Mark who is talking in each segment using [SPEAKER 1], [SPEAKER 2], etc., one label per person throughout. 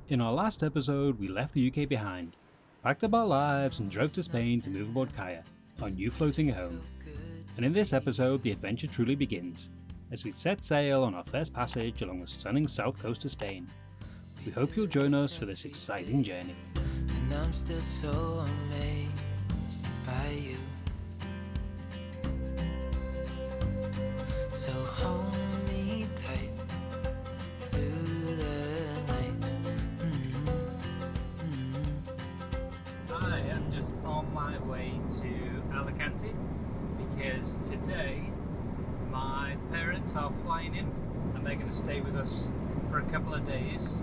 [SPEAKER 1] In our last episode, we left the UK behind, packed up our lives and drove to Spain to move aboard Kaia, our new floating home. And in this episode, the adventure truly begins, as we set sail on our first passage along the stunning south coast of Spain. We hope you'll join us for this exciting journey.
[SPEAKER 2] And I'm still so amazed by you. So hold me tight through the night.
[SPEAKER 1] I am just on my way to Alicante because today my parents are flying in and they're going to stay with us for a couple of days,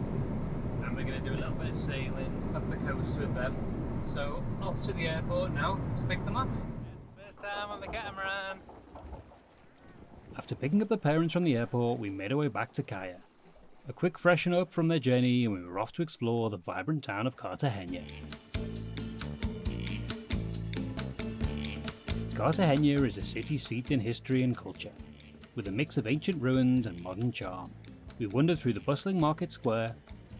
[SPEAKER 1] and we're going to do a little bit of sailing up the coast with them. So off to the airport now to pick them up. First time on the catamaran. After picking up the parents from the airport, we made our way back to Kaia. A quick freshen up from their journey and we were off to explore the vibrant town of Cartagena. Cartagena is a city steeped in history and culture, with a mix of ancient ruins and modern charm. We wandered through the bustling market square,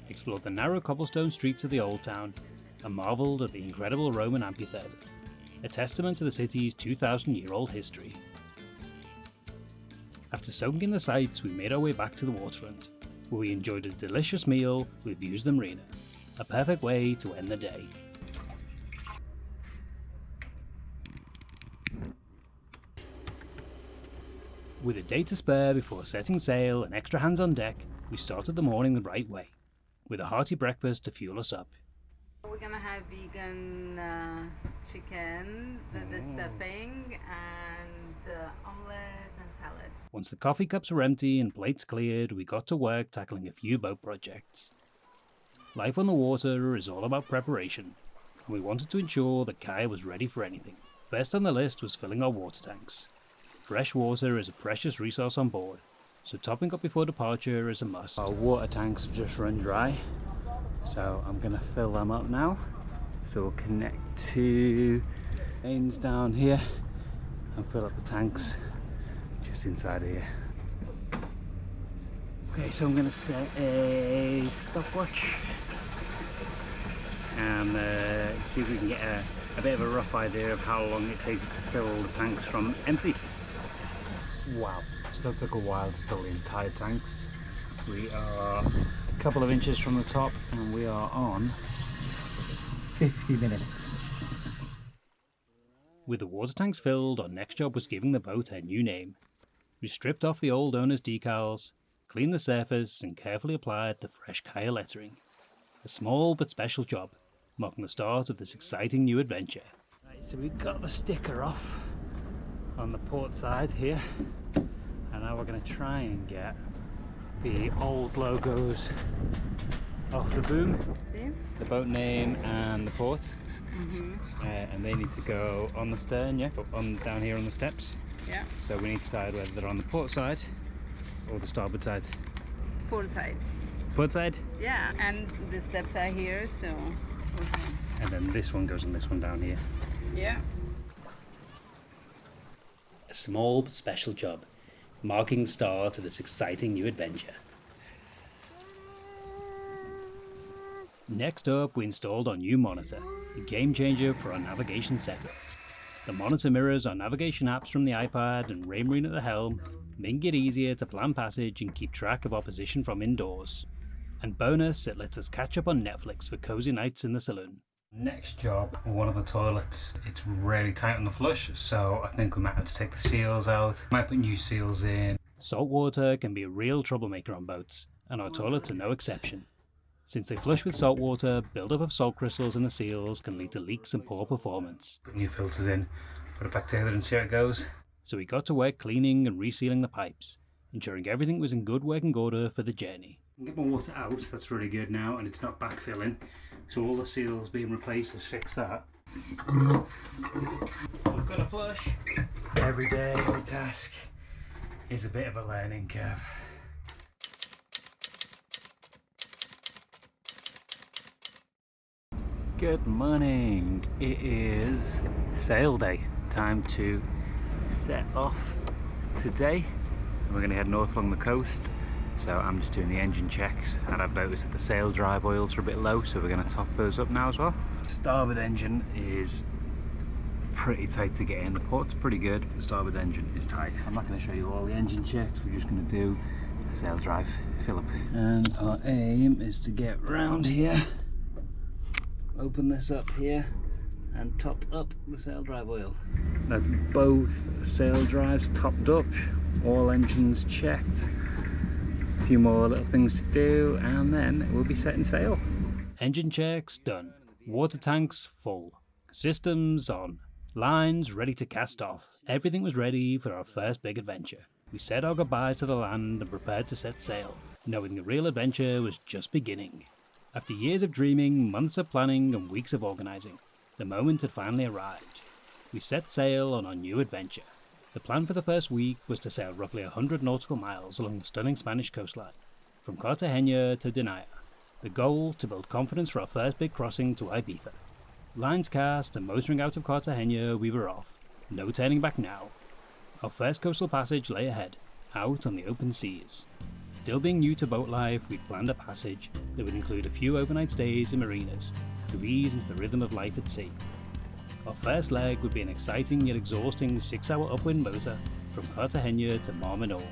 [SPEAKER 1] explored the narrow cobblestone streets of the old town, and marvelled at the incredible Roman amphitheatre, a testament to the city's 2,000-year-old history. After soaking in the sights, we made our way back to the waterfront, where we enjoyed a delicious meal with views of the marina, a perfect way to end the day. With a day to spare before setting sail and extra hands on deck, we started the morning the right way, with a hearty breakfast to fuel us up.
[SPEAKER 3] We're gonna have vegan chicken, the stuffing, and omelette and salad.
[SPEAKER 1] Once the coffee cups were empty and plates cleared, we got to work tackling a few boat projects. Life on the water is all about preparation, and we wanted to ensure that Kaia was ready for anything. First on the list was filling our water tanks. Fresh water is a precious resource on board, so topping up before departure is a must. Our water tanks have just run dry, so I'm going to fill them up now. So we'll connect to mains down here and fill up the tanks just inside of here. Okay, so I'm going to set a stopwatch and see if we can get a bit of a rough idea of how long it takes to fill the tanks from empty. Wow, so that took a while to fill the entire tanks. We are a couple of inches from the top and we are on 50 minutes. With the water tanks filled, our next job was giving the boat a new name. We stripped off the old owner's decals, cleaned the surface and carefully applied the fresh Kaia lettering. A small but special job, marking the start of this exciting new adventure. Right, so we got the sticker off on the port side here, and now we're going to try and get the old logos off the boom.
[SPEAKER 3] See?
[SPEAKER 1] The boat name and the port. And they need to go on the stern, yeah, on down here on the steps.
[SPEAKER 3] Yeah.
[SPEAKER 1] So we need to decide whether they're on the port side or the starboard side.
[SPEAKER 3] Port side.
[SPEAKER 1] Port side?
[SPEAKER 3] Yeah, and the steps are here, so.
[SPEAKER 1] And then this one goes on this one down here.
[SPEAKER 3] Yeah.
[SPEAKER 1] A small but special job, marking the start of this exciting new adventure. Next up, we installed our new monitor, a game changer for our navigation setup. The monitor mirrors our navigation apps from the iPad and Raymarine at the helm, making it easier to plan passage and keep track of our position from indoors. And bonus, it lets us catch up on Netflix for cozy nights in the saloon. Next job, one of the toilets. It's really tight on the flush, so I think we might have to take the seals out. Might put new seals in. Salt water can be a real troublemaker on boats, and our toilets are no exception. Since they flush with salt water, build-up of salt crystals in the seals can lead to leaks and poor performance. Put new filters in, put it back together and see how it goes. So we got to work cleaning and resealing the pipes, ensuring everything was in good working order for the journey. I can get my water out, that's really good now, and it's not backfilling. So all the seals being replaced has fixed that. We've got a flush. Every day, every task is a bit of a learning curve. Good morning. It is sail day. Time to set off today. We're going to head north along the coast So I'm just doing the engine checks, and I've noticed that the sail drive oils are a bit low, so we're going to top those up now as well. Starboard engine is pretty tight to get in. The port's pretty good, but the starboard engine is tight. I'm not going to show you all the engine checks, we're just going to do a sail drive fill up. And our aim is to get round here, open this up here, and top up the sail drive oil. That's both sail drives topped up, all engines checked. A few more little things to do, and then we'll be setting sail. Engine checks done. Water tanks full. Systems on. Lines ready to cast off. Everything was ready for our first big adventure. We said our goodbyes to the land and prepared to set sail, knowing the real adventure was just beginning. After years of dreaming, months of planning, and weeks of organising, the moment had finally arrived. We set sail on our new adventure. The plan for the first week was to sail roughly 100 nautical miles along the stunning Spanish coastline, from Cartagena to Denaya. The goal, to build confidence for our first big crossing to Ibiza. Lines cast and motoring out of Cartagena, we were off. No turning back now. Our first coastal passage lay ahead, out on the open seas. Still being new to boat life, we'd planned a passage that would include a few overnight stays in marinas to ease into the rhythm of life at sea. Our first leg would be an exciting yet exhausting 6-hour upwind motor from Cartagena to Mar Menor.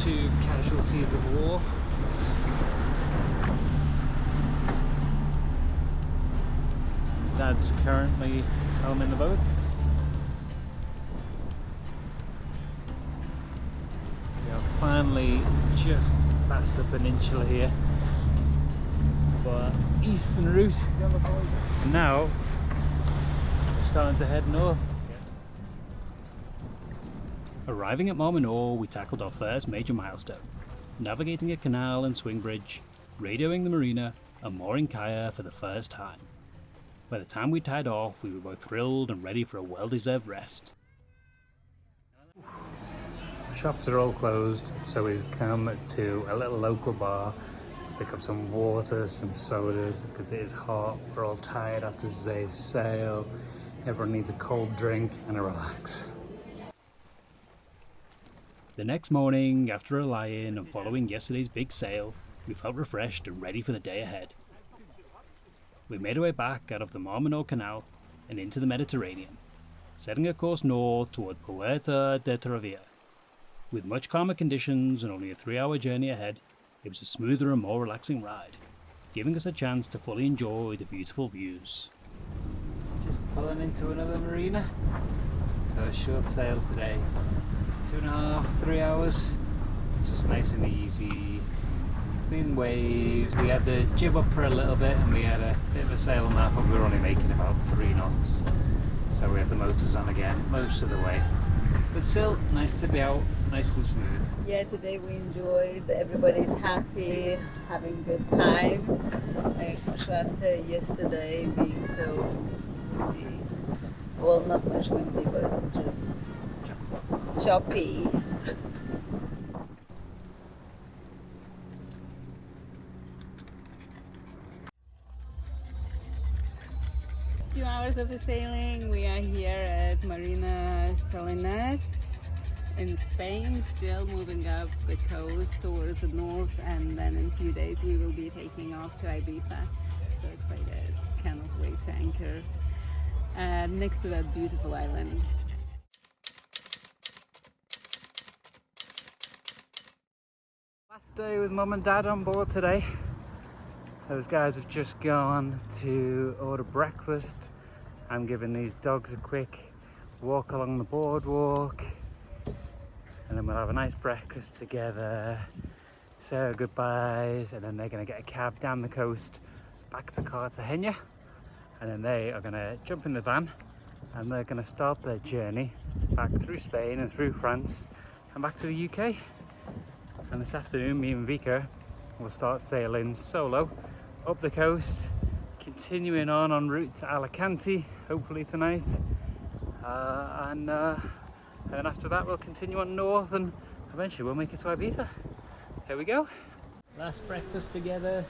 [SPEAKER 1] Two casualties of war. Dad's currently helming the boat. We are finally just past the peninsula here for our eastern route. And now we're starting to head north. Arriving at Mar Menor, we tackled our first major milestone, navigating a canal and swing bridge, radioing the marina, and mooring Kaia for the first time. By the time we tied off, we were both thrilled and ready for a well-deserved rest. Shops are all closed, so we've come to a little local bar to pick up some water, some sodas, because it is hot. We're all tired after today's sail. Everyone needs a cold drink and a relax. The next morning, after a lie-in and following yesterday's big sail, we felt refreshed and ready for the day ahead. We made our way back out of the Mar Menor Canal and into the Mediterranean, setting a course north toward Puerto de Travia. With much calmer conditions and only a 3-hour journey ahead, it was a smoother and more relaxing ride, giving us a chance to fully enjoy the beautiful views. Just pulling into another marina. So a short sail today. 2.5, 3 hours, just nice and easy, clean waves. We had the jib up for a little bit and we had a bit of a sail on that, but we were only making about 3 knots, so we have the motors on again most of the way, but still nice to be out, nice and smooth.
[SPEAKER 3] Yeah, today we enjoyed, everybody's happy, having good time, especially after yesterday being so windy. Well, not much windy, but just choppy. 2 hours of sailing. We are here at Marina Salinas in Spain, still moving up the coast towards the north, and then in a few days we will be taking off to Ibiza. So excited, cannot wait to anchor next to that beautiful island.
[SPEAKER 1] Last day with Mum and Dad on board today. Those guys have just gone to order breakfast. I'm giving these dogs a quick walk along the boardwalk. and then we'll have a nice breakfast together, say our goodbyes, and then they're going to get a cab down the coast back to Cartagena, and then they are going to jump in the van and they're going to start their journey back through Spain and through France and back to the UK. And this afternoon, me and Vika will start sailing solo up the coast, continuing on en route to Alicante, hopefully tonight. And then after that, we'll continue on north and eventually we'll make it to Ibiza. Here we go. Last breakfast together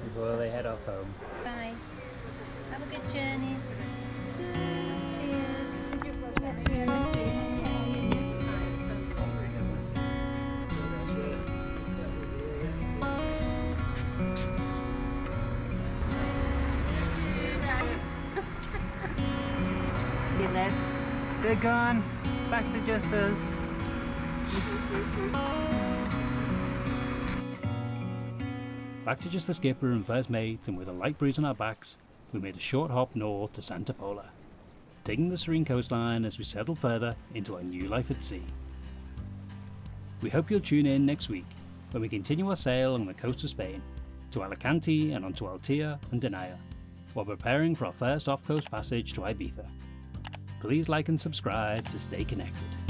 [SPEAKER 1] before they head off home.
[SPEAKER 4] Bye. Have a good journey. Cheers.
[SPEAKER 1] They left. They're gone. Back to just us. Back to just the skipper and first mate, and with a light breeze on our backs, we made a short hop north to Santa Pola, taking the serene coastline as we settle further into our new life at sea. We hope you'll tune in next week when we continue our sail along the coast of Spain to Alicante and onto Altea and Denaya, while preparing for our first off-coast passage to Ibiza. Please like and subscribe to stay connected.